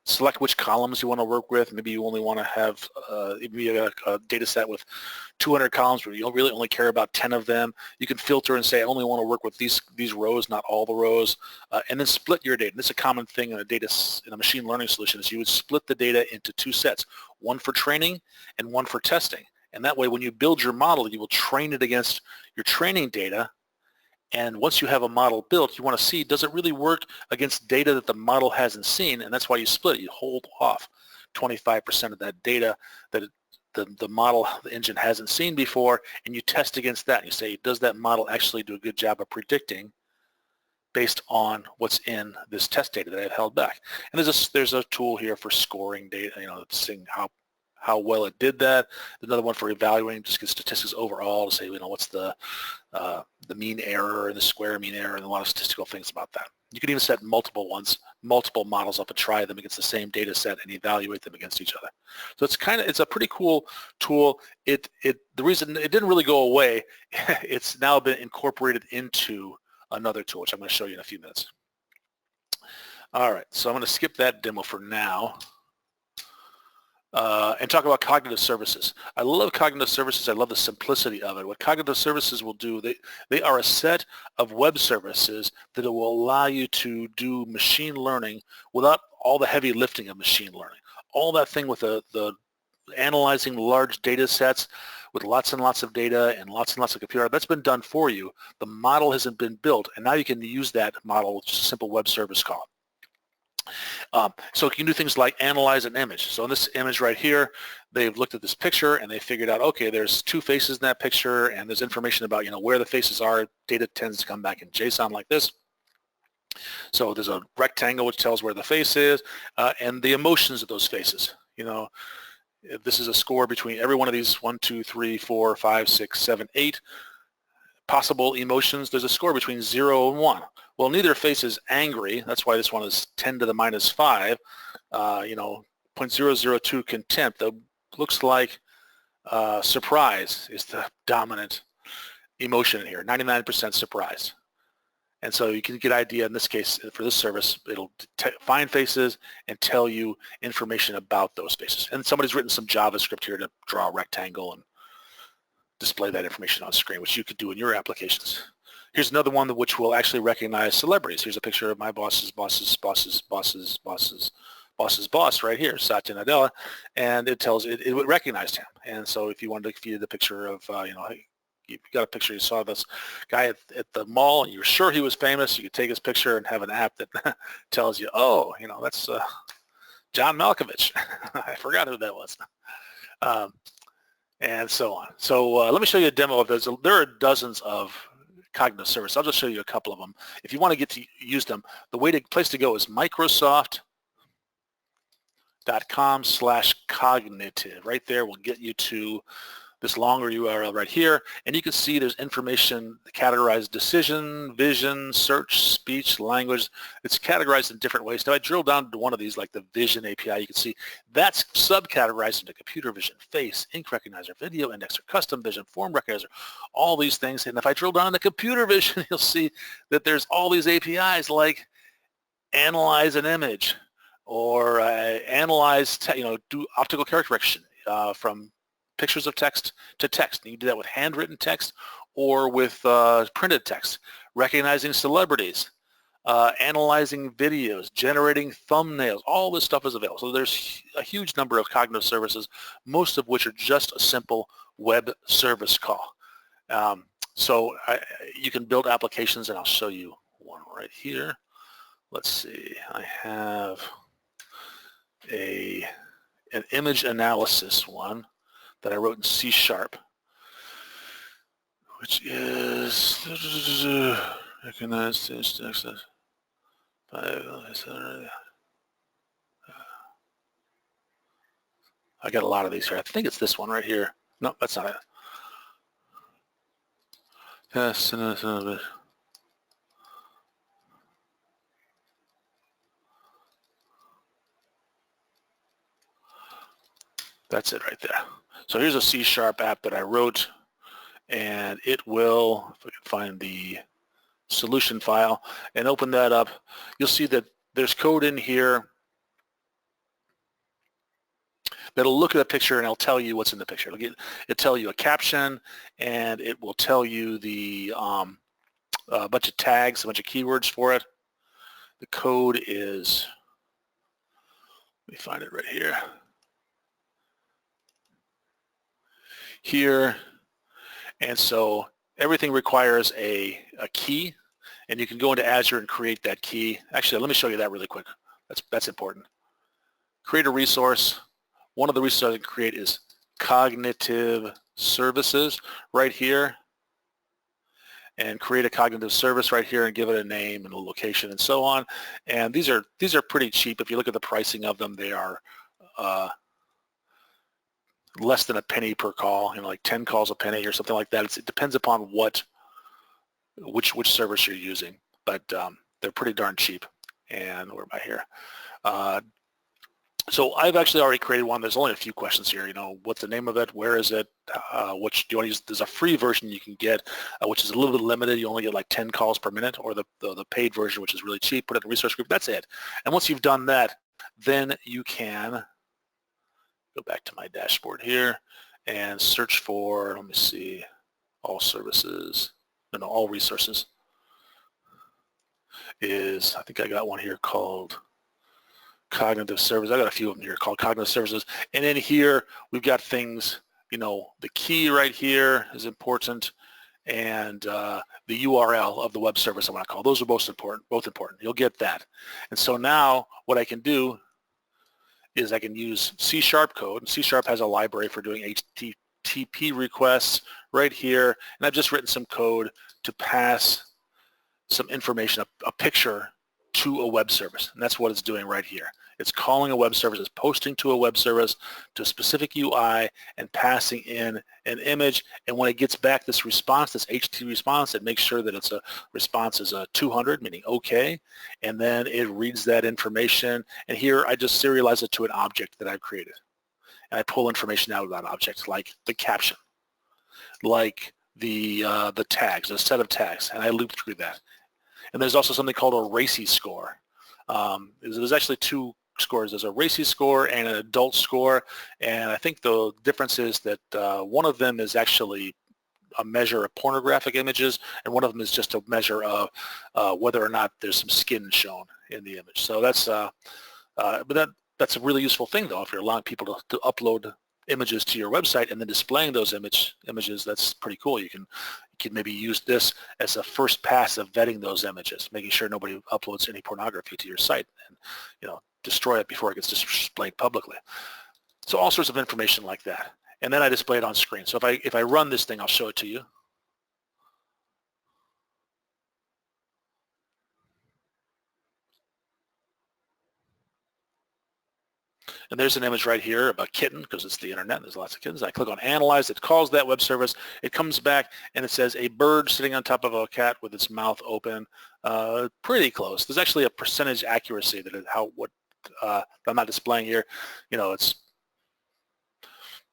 Select which columns you want to work with. Maybe you only want to have maybe a data set with 200 columns, but you don't really only care about 10 of them. You can filter and say, I only want to work with these rows, not all the rows, and then split your data. And this is a common thing in a machine learning solution is you would split the data into two sets, one for training and one for testing. And that way, when you build your model, you will train it against your training data. And once you have a model built, you want to see, does it really work against data that the model hasn't seen? And that's why you split it. You hold off 25% of that data that the model, the engine hasn't seen before, and you test against that. And you say, does that model actually do a good job of predicting based on what's in this test data that I've held back? And there's a tool here for scoring data, seeing how how well it did that. Another one for evaluating, just get statistics overall to say, what's the mean error and the square mean error, and a lot of statistical things about that. You can even set multiple models up and try them against the same data set and evaluate them against each other. So it's a pretty cool tool. The reason it didn't really go away, it's now been incorporated into another tool, which I'm going to show you in a few minutes. All right, so I'm going to skip that demo for now. And talk about cognitive services. I love cognitive services. I love the simplicity of it. What cognitive services will do, they are a set of web services that will allow you to do machine learning without all the heavy lifting of machine learning. All that thing with the analyzing large data sets with lots and lots of data and lots of computer, that's been done for you. The model hasn't been built, and now you can use that model with just a simple web service call. So you can do things like analyze an image. So in this image right here, they've looked at this picture and they figured out, okay, there's two faces in that picture and there's information about, where the faces are. Data tends to come back in JSON like this. So there's a rectangle which tells where the face is and the emotions of those faces. This is a score between every one of these 1, 2, 3, 4, 5, 6, 7, 8 possible emotions. There's a score between 0 and 1. Well, neither face is angry. That's why this one is 10 to the minus 5. 0.002 contempt. That looks like surprise is the dominant emotion in here. 99% surprise. And so you can get an idea in this case for this service. It'll find faces and tell you information about those faces. And somebody's written some JavaScript here to draw a rectangle and display that information on screen, which you could do in your applications. Here's another one which will actually recognize celebrities. Here's a picture of my boss's boss right here, Satya Nadella, and it would recognize him. And so if you wanted to feed the picture of, you got a picture, you saw this guy at the mall, and you're sure he was famous, you could take his picture and have an app that tells you, oh, that's John Malkovich. I forgot who that was. And so on. So let me show you a demo of those. There are dozens of cognitive services. I'll just show you a couple of them. If you want to get to use them, the place to go is Microsoft.com/cognitive. Right there will get you to this longer URL right here, and you can see there's information categorized: decision, vision, search, speech, language. It's categorized in different ways. Now I drill down to one of these, like the vision API, you can see that's subcategorized into computer vision, face, ink recognizer, video indexer, custom vision, form recognizer, all these things. And if I drill down into computer vision, you'll see that there's all these APIs like analyze an image or analyze, do optical character recognition from pictures of text to text. And you can do that with handwritten text or with printed text, recognizing celebrities, analyzing videos, generating thumbnails. All this stuff is available. So there's a huge number of cognitive services, most of which are just a simple web service call. You can build applications, and I'll show you one right here. Let's see. I have an image analysis one that I wrote in C#, which is recognized access. I got a lot of these here. I think it's this one right here. No, that's not it. Yes, that's it right there. So here's a C# app that I wrote, and it will, if I can find the solution file and open that up, you'll see that there's code in here that'll look at a picture and it'll tell you what's in the picture. It'll tell you a caption, and it will tell you the a bunch of tags, a bunch of keywords for it. The code is, let me find it right here. Here, and so everything requires a key, and you can go into Azure and create that key. Actually, let me show you that really quick. That's important. Create a resource. One of the resources I can create is cognitive services right here, and create a cognitive service right here and give it a name and a location and so on. And these are pretty cheap. If you look at the pricing of them, they are less than a penny per call, like 10 calls a penny or something like that. It depends upon which service you're using, but they're pretty darn cheap. And where am I here? So I've actually already created one. There's only a few questions here. What's the name of it? Where is it? Which do you want to use? There's a free version you can get, which is a little bit limited. You only get like 10 calls per minute, or the paid version, which is really cheap. Put it in the resource group. That's it. And once you've done that, then you can go back to my dashboard here and search for, let me see, all services. No, all resources. I think I got one here called cognitive services. I got a few of them here called cognitive services. And in here, we've got things, the key right here is important, and the URL of the web service I want to call. Those are both important. You'll get that. And so now what I can do is I can use C# code. C# has a library for doing HTTP requests right here. And I've just written some code to pass some information, a picture, to a web service. And that's what it's doing right here. It's calling a web service, it's posting to a web service, to a specific UI, and passing in an image. And when it gets back this response, this HTTP response, it makes sure that it's a response is a 200, meaning okay. And then it reads that information. And here I just serialize it to an object that I've created. And I pull information out of that object, like the caption, like the tags, a set of tags, and I loop through that. And there's also something called a RACI score. There's actually two scores. There's a RACI score and an adult score, and I think the difference is that one of them is actually a measure of pornographic images, and one of them is just a measure of whether or not there's some skin shown in the image. So that's that's a really useful thing, though, if you're allowing people to upload images to your website and then displaying those images. That's pretty cool. You can maybe use this as a first pass of vetting those images, making sure nobody uploads any pornography to your site, and destroy it before it gets displayed publicly. So all sorts of information like that, and then I display it on screen. So if I run this thing, I'll show it to you. And there's an image right here of a kitten, because it's the internet, there's lots of kittens. I click on Analyze, it calls that web service, it comes back, and it says a bird sitting on top of a cat with its mouth open. Pretty close. There's actually a percentage accuracy that I'm not displaying here. It's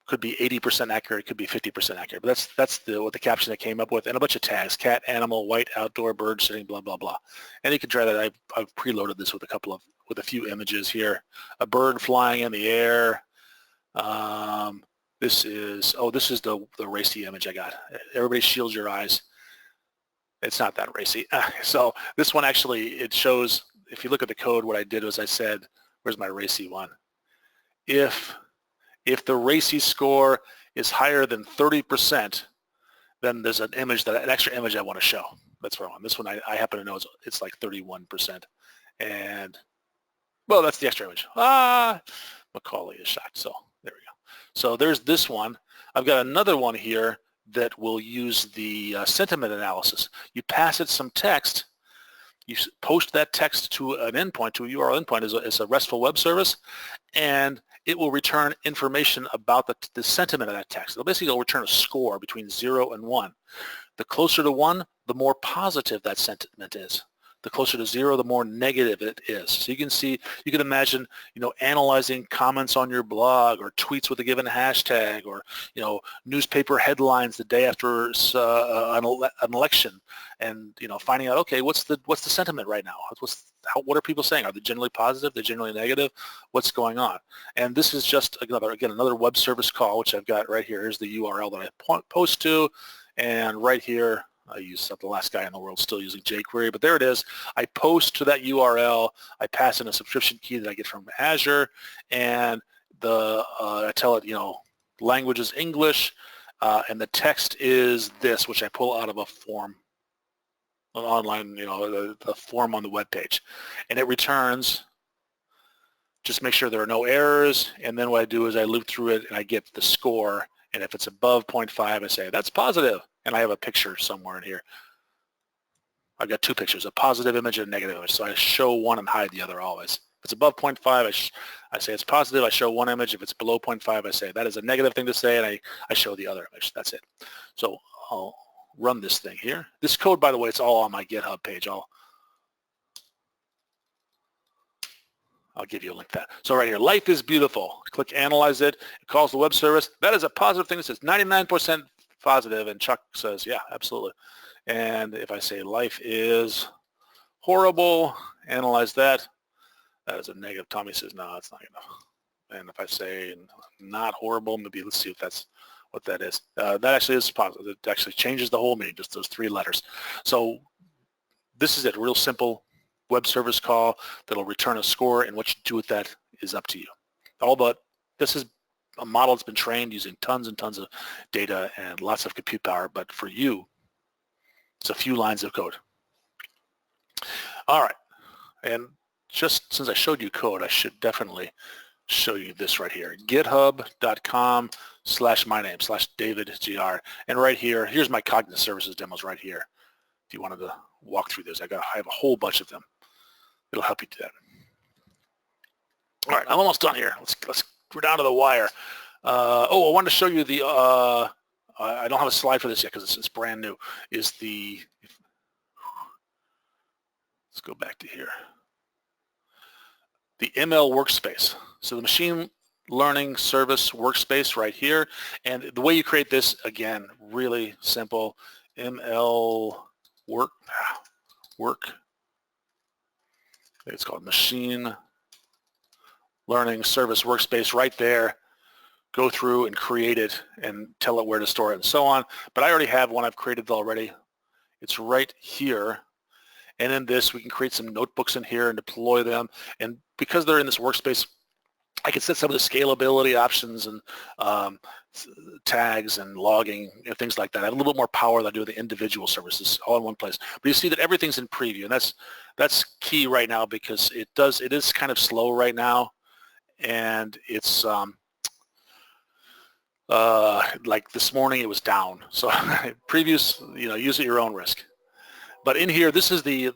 could be 80% accurate, could be 50% accurate, but that's what the caption that came up with, and a bunch of tags: cat, animal, white, outdoor, bird sitting, blah blah blah. And you can try that. I've preloaded this with a few images here. A bird flying in the air. This is the RACI image I got. Everybody shield your eyes. It's not that RACI. So this one actually, it shows, if you look at the code, what I did was I said, where's my RACI one? If the RACI score is higher than 30%, then there's an extra image I want to show. That's what I want. This one I happen to know it's like 31%. And, well, that's the extra image. Macaulay is shocked, so there we go. So there's this one. I've got another one here that will use the sentiment analysis. You pass it some text, you post that text to an endpoint, to a URL endpoint as a RESTful web service, and it will return information about the sentiment of that text. It'll return a score between 0 and 1. The closer to 1, the more positive that sentiment is. The closer to 0, the more negative it is. So you can imagine, analyzing comments on your blog or tweets with a given hashtag, or, newspaper headlines the day after an election, and, finding out, okay, what's the sentiment right now? What are people saying? Are they generally positive? They're generally negative? What's going on? And this is just, another web service call, which I've got right here. Here's the URL that I post to, and right here, I use the last guy in the world still using jQuery, but there it is. I post to that URL. I pass in a subscription key that I get from Azure, and I tell it, language is English, and the text is this, which I pull out of a form, an online, the form on the web page, and it returns. Just make sure there are no errors, and then what I do is I loop through it, and I get the score. And if it's above 0.5, I say, that's positive. And I have a picture somewhere in here. I've got two pictures, a positive image and a negative image. So I show one and hide the other always. If it's above 0.5, I say it's positive. I show one image. If it's below 0.5, I say that is a negative thing to say, and I show the other image. That's it. So I'll run this thing here. This code, by the way, it's all on my GitHub page. I'll give you a link to that. So right here, life is beautiful. Click analyze it. It calls the web service. That is a positive thing. It says 99% positive, and Chuck says, yeah, absolutely. And if I say life is horrible, analyze that. That is a negative. Tommy says, no, it's not enough. And if I say not horrible, maybe let's see if that's what that is. That actually is positive. It actually changes the whole meaning, just those 3 letters. So this is it, a real simple web service call that'll return a score, and what you do with that is up to you. This is a model that's been trained using tons and tons of data and lots of compute power, but for you, it's a few lines of code. All right, and just since I showed you code, I should definitely show you this right here, github.com/myname/David Giard. And right here, here's my cognitive services demos right here. If you wanted to walk through this, I have a whole bunch of them. It'll help you do that. All right, I'm almost done here. We're down to the wire. I wanted to show you the, I don't have a slide for this yet because it's brand new, let's go back to here. The ML workspace. So the machine learning service workspace right here. And the way you create this, again, really simple. ML work. It's called machine learning service workspace right there. Go through and create it and tell it where to store it and so on. But I already have one. I've created already. It's right here. And in this, we can create some notebooks in here and deploy them. And because they're in this workspace, I can set some of the scalability options and tags and logging and things like that. I have a little bit more power than I do with the individual services all in one place. But you see that everything's in preview, and that's key right now because it is kind of slow right now, and it's like this morning it was down. So previews, use at your own risk. But in here, this is the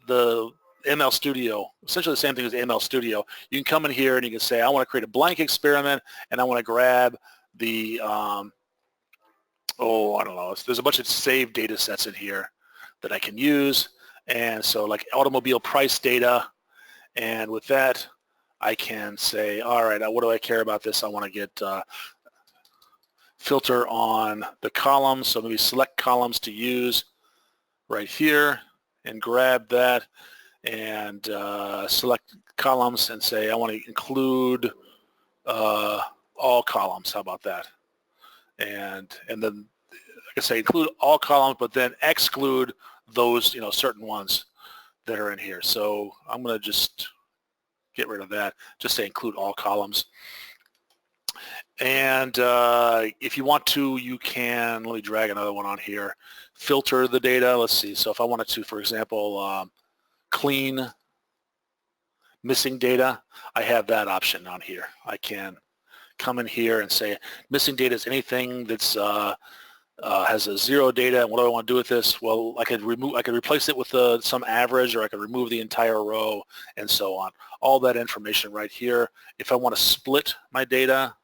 ML Studio, essentially the same thing as the ML Studio. You can come in here and you can say, I want to create a blank experiment, and I want to grab the, I don't know, there's a bunch of saved data sets in here that I can use. And so like automobile price data, and with that, I can say, all right, what do I care about this? I want to get filter on the columns, so maybe select columns to use right here and grab that and select columns and say I want to include all columns. How about that? And then I can say include all columns, but then exclude those certain ones that are in here. So I'm going to just get rid of that. Just say include all columns. And if you want to, you can, let me drag another one on here, filter the data. Let's see. So if I wanted to, for example, clean missing data, I have that option on here. I can come in here and say missing data is anything that's has a 0 data, and what do I want to do with this? Well, I could replace it with some average, or I could remove the entire row and so on. All that information right here. If I want to split my data,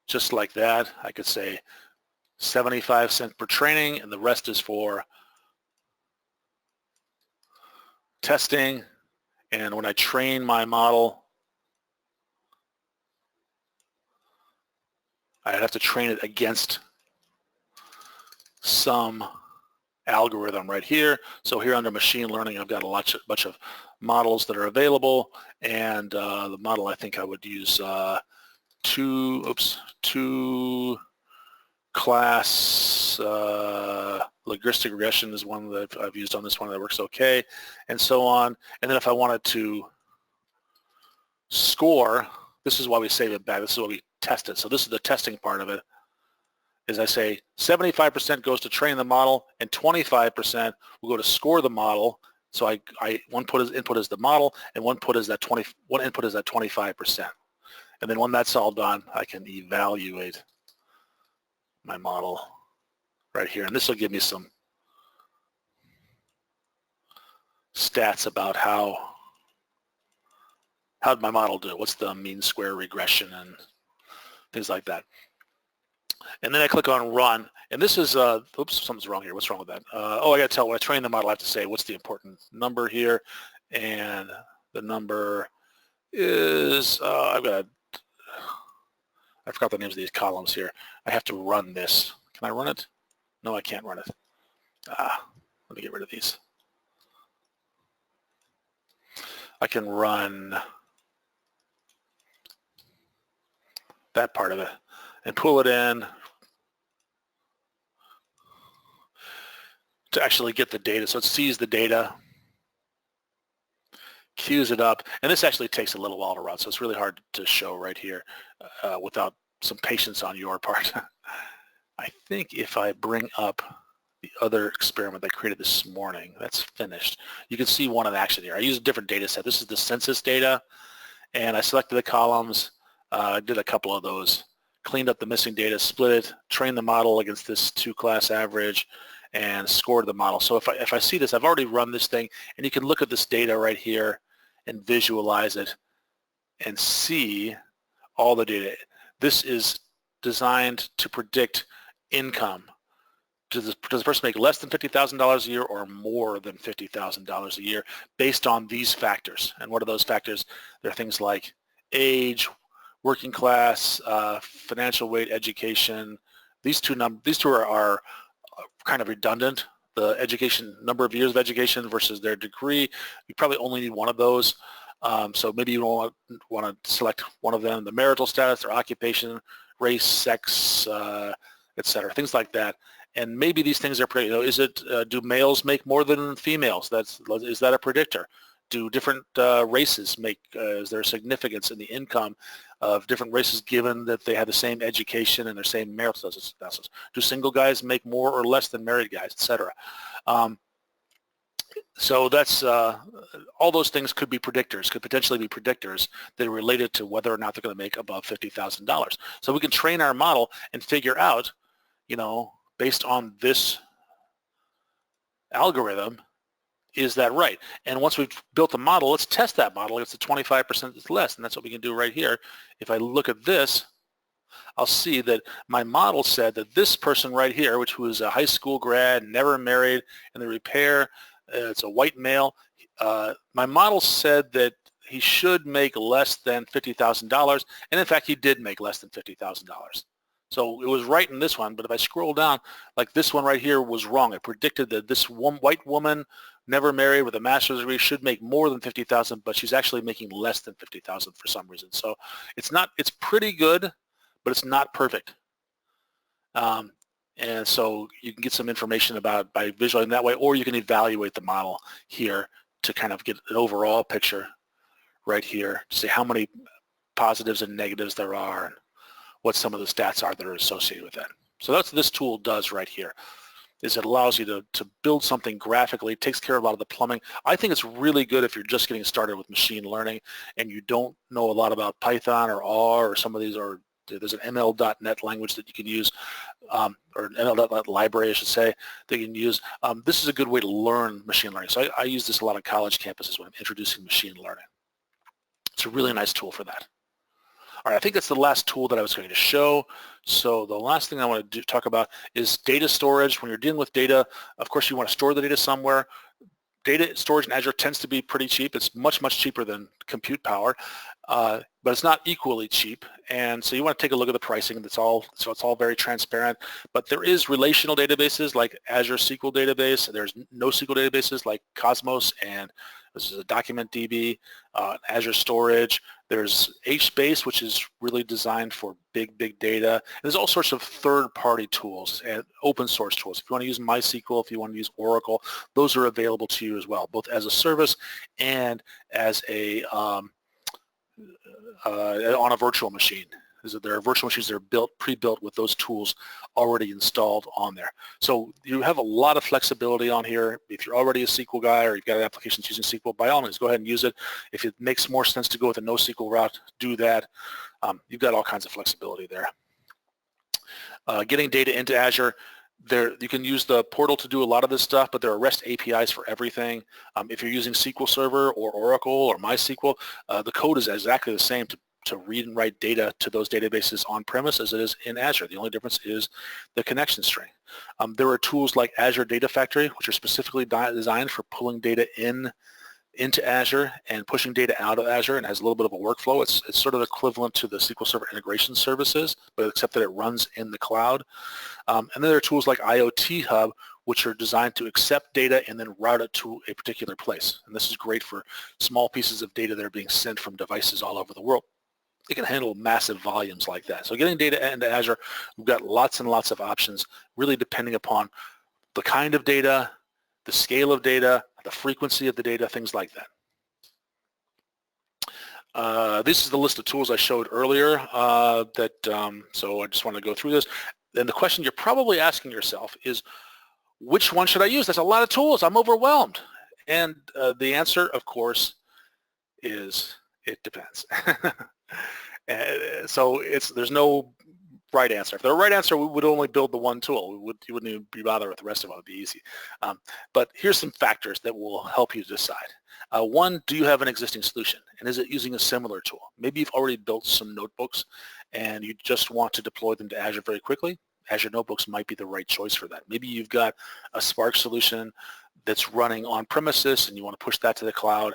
just like that, I could say 75 cents per training, and the rest is for testing. And when I train my model, I'd have to train it against some algorithm right here. So here under machine learning, I've got a bunch of models that are available, and the model I think I would use two class logistic regression is one that I've used on this one that works okay, and so on. And then if I wanted to score, this is why we save it back. This is why we test it. So this is the testing part of it. Is I say 75% goes to train the model, and 25% will go to score the model. So one input is the model, and one input is that 25%. And then when that's all done, I can evaluate my model right here, and this will give me some stats about how did my model do? What's the mean square regression and things like that. And then I click on run, and this is, oops, something's wrong here. What's wrong with that? Oh, I got to tell, when I train the model, I have to say what's the important number here, and the number is, I forgot the names of these columns here. I have to run this. Can I run it? No, I can't run it. Let me get rid of these. I can run that part of it and pull it in to actually get the data. So it sees the data, queues it up, and this actually takes a little while to run, so it's really hard to show right here without some patience on your part. I think if I bring up the other experiment I created this morning, that's finished. You can see one in action here. I used a different data set. This is the census data, and I selected the columns. I did a couple of those, cleaned up the missing data, split it, trained the model against this 2-class average, and scored the model. So if I see this, I've already run this thing, and you can look at this data right here and visualize it and see all the data. This is designed to predict income. Does the person make less than $50,000 a year or more than $50,000 a year based on these factors? And what are those factors? They're things like age, working class, financial weight, education. These two are kind of redundant. The education, number of years of education versus their degree. You probably only need one of those. So maybe you don't want to select one of them. The marital status, their occupation, race, sex, etc. Things like that. And maybe these things are pretty, do males make more than females? Is that a predictor? Do different races make, is there significance in the income of different races given that they have the same education and their same marital status? Do single guys make more or less than married guys, etc.? So that's, all those things could be predictors, could potentially be predictors that are related to whether or not they're going to make above $50,000. So we can train our model and figure out, based on this algorithm, is that right? And once we've built the model, let's test that model against the 25% that's less, and that's what we can do right here. If I look at this, I'll see that my model said that this person right here, which was a high school grad, never married, in the repair, it's a white male, my model said that he should make less than $50,000, and in fact he did make less than $50,000. So it was right in this one, but if I scroll down, like this one right here was wrong. It predicted that this white woman, never married, with a master's degree, should make more than $50,000, but she's actually making less than $50,000 for some reason. So it's pretty good, but it's not perfect. And so you can get some information about it by visualizing that way, or you can evaluate the model here to kind of get an overall picture right here to see how many positives and negatives there are and what some of the stats are that are associated with that. So that's what this tool does right here, is it allows you to build something graphically. It takes care of a lot of the plumbing. I think it's really good if you're just getting started with machine learning and you don't know a lot about Python or R or some of these, or there's an ML.NET language that you can use, or ML.NET library, I should say, that you can use. This is a good way to learn machine learning. So I use this a lot on college campuses when I'm introducing machine learning. It's a really nice tool for that. All right, I think that's the last tool that I was going to show. So the last thing I want to talk about is data storage. When you're dealing with data, of course, you want to store the data somewhere. Data storage in Azure tends to be pretty cheap. It's much, much cheaper than compute power, but it's not equally cheap. And so you want to take a look at the pricing. So it's all very transparent. But there is relational databases like Azure SQL database. There's NoSQL databases like Cosmos, and this is a document DB, Azure Storage. There's HBase, which is really designed for big data. And there's all sorts of third-party tools and open source tools. If you want to use MySQL, if you want to use Oracle, those are available to you as well, both as a service and as a on a virtual machine. There are virtual machines that are pre-built with those tools already installed on there. So you have a lot of flexibility on here. If you're already a SQL guy or you've got applications using SQL, by all means, go ahead and use it. If it makes more sense to go with a NoSQL route, do that. You've got all kinds of flexibility there. Getting data into Azure, You can use the portal to do a lot of this stuff, but there are REST APIs for everything. If you're using SQL Server or Oracle or MySQL, the code is exactly the same to read and write data to those databases on-premise as it is in Azure. The only difference is the connection string. There are tools like Azure Data Factory, which are specifically designed for pulling data into Azure and pushing data out of Azure, and has a little bit of a workflow. It's sort of equivalent to the SQL Server integration services, but except that it runs in the cloud. And then there are tools like IoT Hub, which are designed to accept data and then route it to a particular place. And this is great for small pieces of data that are being sent from devices all over the world. It can handle massive volumes like that. So getting data into Azure, we've got lots and lots of options, really depending upon the kind of data, the scale of data, the frequency of the data, things like that. This is the list of tools I showed earlier. So I just want to go through this. Then the question you're probably asking yourself is, which one should I use? That's a lot of tools. I'm overwhelmed. And the answer, of course, is it depends. So there's no right answer. If there were a right answer, we would only build the one tool. You wouldn't even be bothered with the rest of it. It would be easy. But here's some factors that will help you decide. One, do you have an existing solution? And is it using a similar tool? Maybe you've already built some notebooks and you just want to deploy them to Azure very quickly. Azure Notebooks might be the right choice for that. Maybe you've got a Spark solution that's running on premises and you want to push that to the cloud.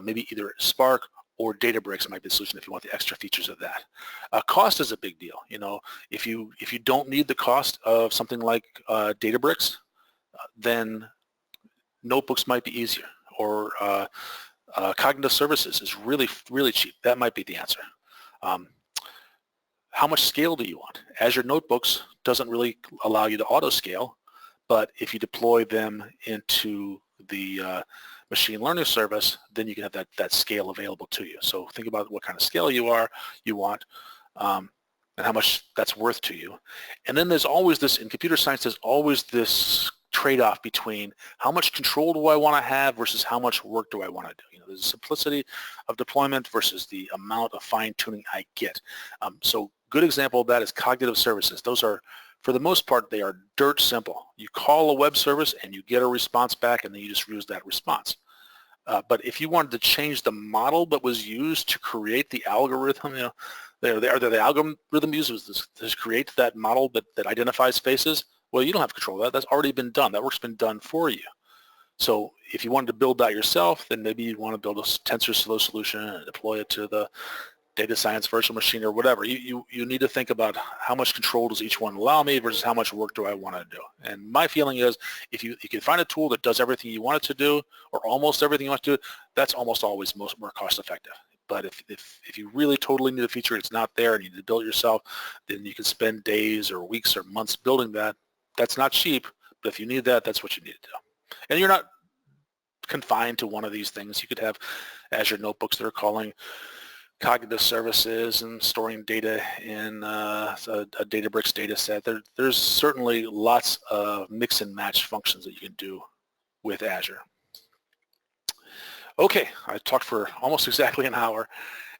Maybe either Spark or Databricks might be the solution if you want the extra features of that. Cost is a big deal. If you don't need the cost of something like Databricks, then notebooks might be easier. Or cognitive services is really, really cheap. That might be the answer. How much scale do you want? Azure Notebooks doesn't really allow you to auto scale, but if you deploy them into the machine learning service, then you can have that scale available to you. So think about what kind of scale you want, and how much that's worth to you. And then there's always this, in computer science, there's always this trade-off between how much control do I want to have versus how much work do I want to do. There's a simplicity of deployment versus the amount of fine-tuning I get. So good example of that is cognitive services. Those are, for the most part, they are dirt simple. You call a web service and you get a response back, and then you just use that response. But if you wanted to change the model that was used to create the algorithm, the algorithm used to create that model that identifies faces, well, you don't have control of that. That's already been done. That work's been done for you. So if you wanted to build that yourself, then maybe you'd want to build a TensorFlow solution and deploy it to the data science virtual machine or whatever. You need to think about how much control does each one allow me versus how much work do I want to do. And my feeling is if you can find a tool that does everything you want it to do or almost everything you want to do, that's almost always more cost effective. But if you really totally need a feature, it's not there and you need to build it yourself, then you can spend days or weeks or months building that. That's not cheap, but if you need that, that's what you need to do. And you're not confined to one of these things. You could have Azure Notebooks that are calling cognitive services and storing data in a Databricks data set. There's certainly lots of mix and match functions that you can do with Azure. Okay, I talked for almost exactly an hour,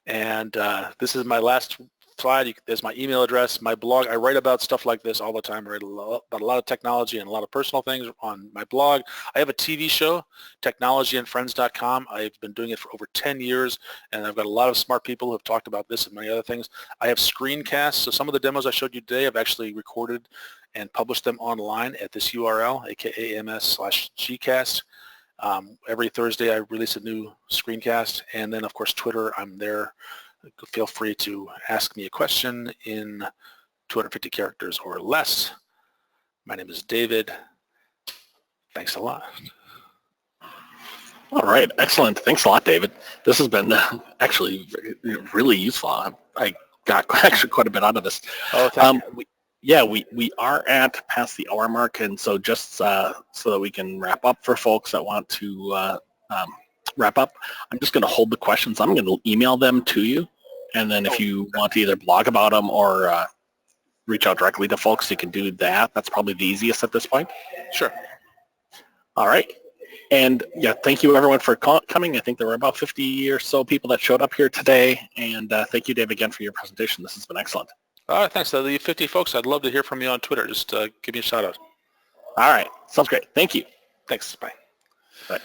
and this is my last slide. There's my email address, my blog. I write about stuff like this all the time. I write about a lot of technology and a lot of personal things on my blog. I have a TV show, technologyandfriends.com. I've been doing it for over 10 years, and I've got a lot of smart people who have talked about this and many other things. I have screencasts, so some of the demos I showed you today I've actually recorded and published them online at this URL, aka ams/gcast. Every Thursday I release a new screencast, and then of course Twitter, I'm there. Feel free to ask me a question in 250 characters or less. My name is David. Thanks a lot. All right, excellent. Thanks a lot, David. This has been actually really useful. I got actually quite a bit out of this. Oh, thank you. We are at past the hour mark, and so just so that we can wrap up for folks that want to wrap up, I'm just going to hold the questions. I'm going to email them to you, and then if you want to either blog about them or reach out directly to folks, you can do that. That's probably the easiest at this point. Sure. All right. And yeah, thank you everyone for coming. I think there were about 50 or so people that showed up here today, and thank you, Dave, again for your presentation. This has been excellent. All right, thanks. The 50 folks, I'd love to hear from you on Twitter. Just give me a shout out. All right. Sounds great. Thank you. Thanks. Bye. Bye.